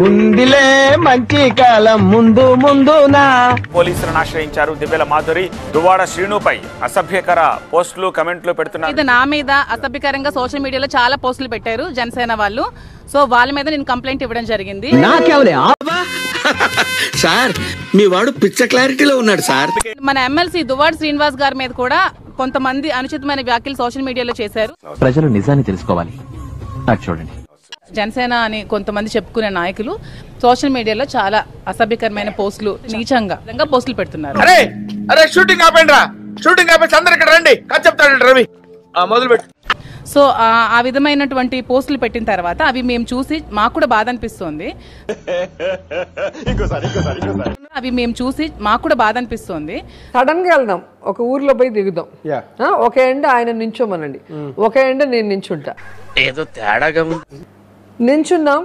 ఉందిలే మంచి కాలం ముందు ముందునా. పోలీసులను ఆశ్రయించారు దివ్యల మాధురి. దువ్వాడ శ్రీనుపై అసభ్యకర పోస్టులు కామెంట్లు పెడుతున్నారు. ఇది నా మీద అసభ్యకరంగా సోషల్ మీడియాలో చాలా పోస్టులు పెట్టారు జనసేన వాళ్ళు. సో వాళ్ళ మీద నేను కంప్లైంట్ ఇవ్వడం జరిగింది. సార్ మీ వాడు పిచ్చ క్లారిటీలో ఉన్నాడు సార్. మన ఎమ్మెల్సీ దువ్వాడ శ్రీనివాస్ గారి మీద కూడా కొంతమంది అనుచితమైన వ్యాఖ్యలు సోషల్ మీడియాలో చేశారు. ప్రజలు నిజాన్ని తెలుసుకోవాలి. చూడండి, జనసేన అని కొంతమంది చెప్పుకునే నాయకులు సోషల్ మీడియాలో చాలా అసభ్యకరమైన పోస్టులు, నీచంగా పోస్టులు పెడుతున్నారు. అరే షూటింగ్ ఆపండి రా, షూటింగ్ ఆపేసి అందరు ఇక్కడ రండి, కథ చెప్తాడు రవి, మొదలు పెట్టు. సో ఆ విధమైనటువంటి పోస్టులు పెట్టిన తర్వాత అవి మేము చూసి మాకు కూడా బాధ అనిపిస్తోంది. సడన్ గా వెళ్దాం, ఒక ఊర్లో పోయి దిగుదాం. ఒక ఎండ ఆయన నించోమనండి, ఒక ఎండ నేను నించుంటా. ఏదో తేడాగా నించున్నాం,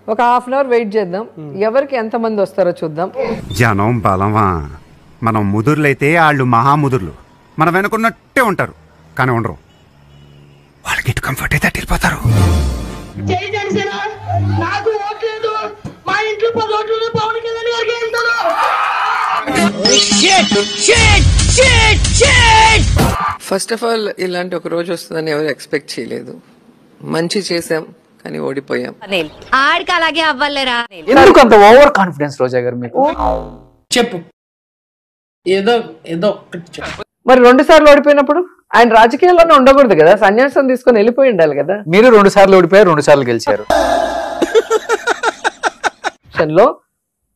ఒక హాఫ్ అన్ అవర్ వెయిట్ చేద్దాం, ఎవరికి ఎంత మంది వస్తారో చూద్దాం. జనం బలమా, మనం ముదుర్లైతే వాళ్ళు మహాముదుర్లు మన వెనుకున్నట్టే ఉంటారు, కానీ ఉండరు. వాళ్ళకి ఇటు కంఫర్ట్ అయితే వెళ్ళిపోతారు. ఫస్ట్ ఆఫ్ ఆల్ ఇలాంటి ఒక రోజు వస్తుందని ఎవరు ఎక్స్పెక్ట్ చేయలేదు. మంచి చేసాం కానీ ఓడిపోయాం. ఆడికి అలాగే అవ్వలేరా? ఎందుకు అంత ఓవర్ కాన్ఫిడెన్స్ రోజా గారు మీకు? చెప్పు, ఏదో ఏదో మరి 2 సార్లు ఓడిపోయినప్పుడు ఆయన రాజకీయాల్లోనే ఉండకూడదు కదా, సన్యాసం తీసుకొని వెళ్ళిపోయి ఉండాలి కదా. మీరు 2 సార్లు ఓడిపోయారు, 2 సార్లు గెలిచారు.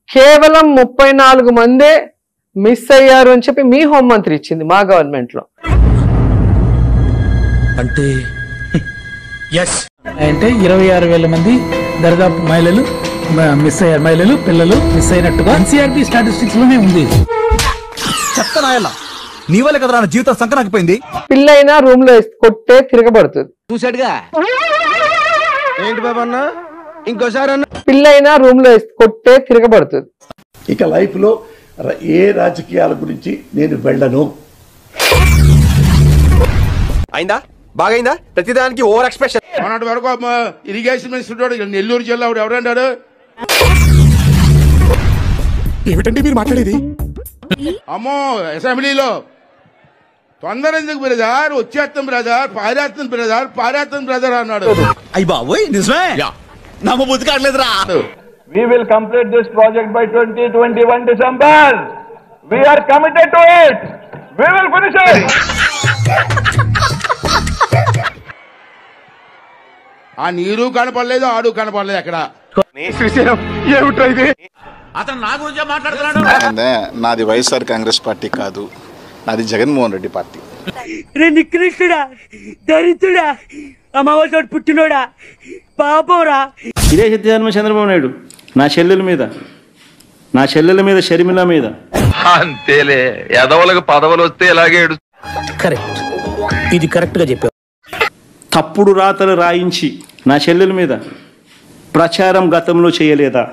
కేవలం 34 మందే మిస్ అయ్యారు అని చెప్పి మీ హోంమంత్రి ఇచ్చింది మా గవర్నమెంట్ లో. అంటే 26,000 మంది దరిదాపు మహిళలు మిస్ అయ్యారు, మహిళలు పిల్లలు మిస్ అయినట్టుగా ఎన్సీఆర్బీ స్టాటిస్టిక్స్ లోనే ఉంది. చెప్తానా నీ వల్ల కదా నా జీవితం సంకనాకపోయింది. పిల్లైనా రూమ్ లో కొట్టే తిరగబడుతుంది. చూసాడుగా ఏంటి బాబా అన్న, ఇంకోసారి అన్న. పిల్లైనా రూమ్ లో కొట్టే తిరగబడుతుంది. ఇక లైఫ్ లో ఏ రాజకీయాల గురించి నేను వెళ్ళను. అయిందా, బాగైందా? ప్రతిదానికి ఓవర్ ఎక్స్ప్రెషన్. మొన్నటి వరకు ఇరిగేషన్ మినిస్టర్ నెల్లూరు జిల్లా ఎవరంటాడు? ఏమిటంటే మీరు మాట్లాడేది? అమ్మో అసెంబ్లీలో తొందర ఎందుకు బ్రదర్, వచ్చేస్తాం బ్రదర్, పారేస్తాం బ్రదర్ అన్నాడు. అయ్యి బాబోయ్ నిజమే, నమ్మ బుద్ధి కావట్లేదురా. We will complete this project by 2021 December. We are committed to it. We will finish it. ఆ నీరు కనపడలేదు, ఆడు కనపడలేదు. అక్కడ అతను నా గురించి మాట్లాడుతున్నాడు. నాది వైఎస్ఆర్ కాంగ్రెస్ పార్టీ కాదు, నాది జగన్మోహన్ రెడ్డి పార్టీ. నికృష్టుడా, దరిద్రుడా, అమావాసోడు పుట్టినోడా, పాపంరా. ఇదే సిద్ధార్థ చంద్రబాబు నాయుడు నా చెల్లెల మీద షర్మిల మీద అంతేలే, ఎదవలకు పదవులు వస్తే ఇలాగే. కరెక్ట్, ఇది కరెక్ట్ గా చెప్పావు. తప్పుడు రాతలు రాయించి నా చెల్లెల మీద ప్రచారం గతంలో చేయలేదా?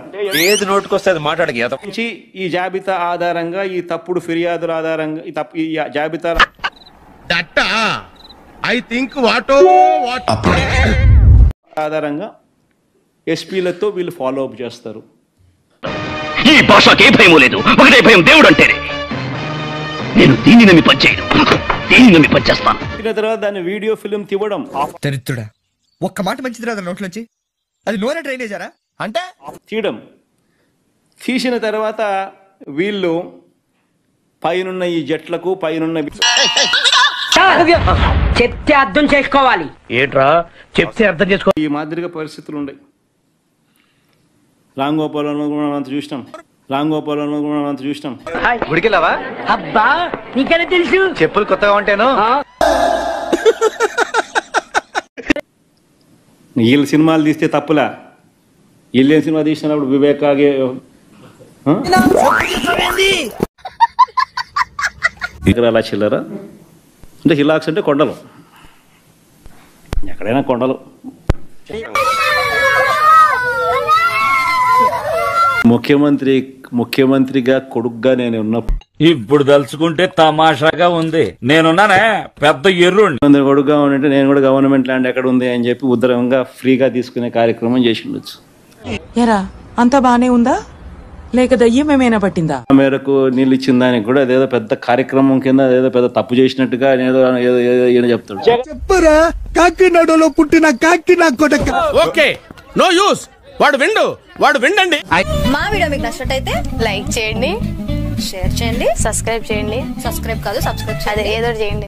ఏది నోటుకొస్తే అది మాట్లాడక. ఈ జాబితా ఆధారంగా, ఈ తప్పుడు ఫిర్యాదుల ఆధారంగా, ఈ జాబితా ఆధారంగా ఎస్పీలతో వీళ్ళు ఫాలో అప్ చేస్తారు. ఈ భాషకే భయం లేదు, ఒకటే భయం, దేవుడు అంటేనే. నేను దీన్ని నమ్మి పనిచేయను, దీన్ని నమ్మి పనిచేస్తాను. తర్వాత దాన్ని వీడియో ఫిల్మ్ తీవడం. దరిద్రుడా, ఒక్క మాట మంచిది రాదా నోట్లోంచి? అది నోరే డ్రైనేజారా అంటే తీయడం. తీసిన తర్వాత వీళ్ళు పైనున్న ఈ జట్లకు, పైనున్న చెప్తే అర్థం చేసుకోవాలి. ఏంట్రా చెప్తే అర్థం చేసుకో. ఈ మాదిరిగా పరిస్థితులు ఉన్నాయి. రామ్ గోపాల్ అంత చూసినాం. గుడికెళ్ళావా? అబ్బా నీకెలా తెలుసు? చెప్పులు కొత్తగా ఉంటాను. వీళ్ళు సినిమాలు తీస్తే తప్పులా? వీళ్ళేం సినిమా తీసినప్పుడు వివేకాగే అలా చిల్లరా అంటే హిలాక్స్ అంటే కొండలు, ఎక్కడైనా కొండలు. ముఖ్యమంత్రిగా కొడుగ్గా నేను ఉన్నప్పుడు ఇప్పుడు తలుచుకుంటే తమాషాగా ఉంది. నేనున్నానే పెద్ద ఎర్రుండి కొడుగ్గా ఉంటే నేను కూడా గవర్నమెంట్ ల్యాండ్ ఎక్కడ ఉంది అని చెప్పి ఉత్తరంగా ఫ్రీగా తీసుకునే కార్యక్రమం చేసి ఉండొచ్చు. ఎరా అంతా బానే ఉందా లేక దయ్యం ఏమైనా పట్టిందా? మేరకు నీళ్ళు ఇచ్చిన దానికి కూడా అదేదో పెద్ద కార్యక్రమం కింద ఏదో పెద్ద తప్పు చేసినట్టుగా ఏదో చెప్తాడు. చెప్పరా కాకినాడలో పుట్టిన కాకి నా కొడక. Okay no use. వాడు విండండి. మా వీడియో మీకు నచ్చినట్టయితే లైక్ చేయండి, షేర్ చేయండి, సబ్స్క్రైబ్ చేయండి. సబ్స్క్రైబ్ కాదు సబ్స్క్రైబ్ అదే ఏదో చేయండి.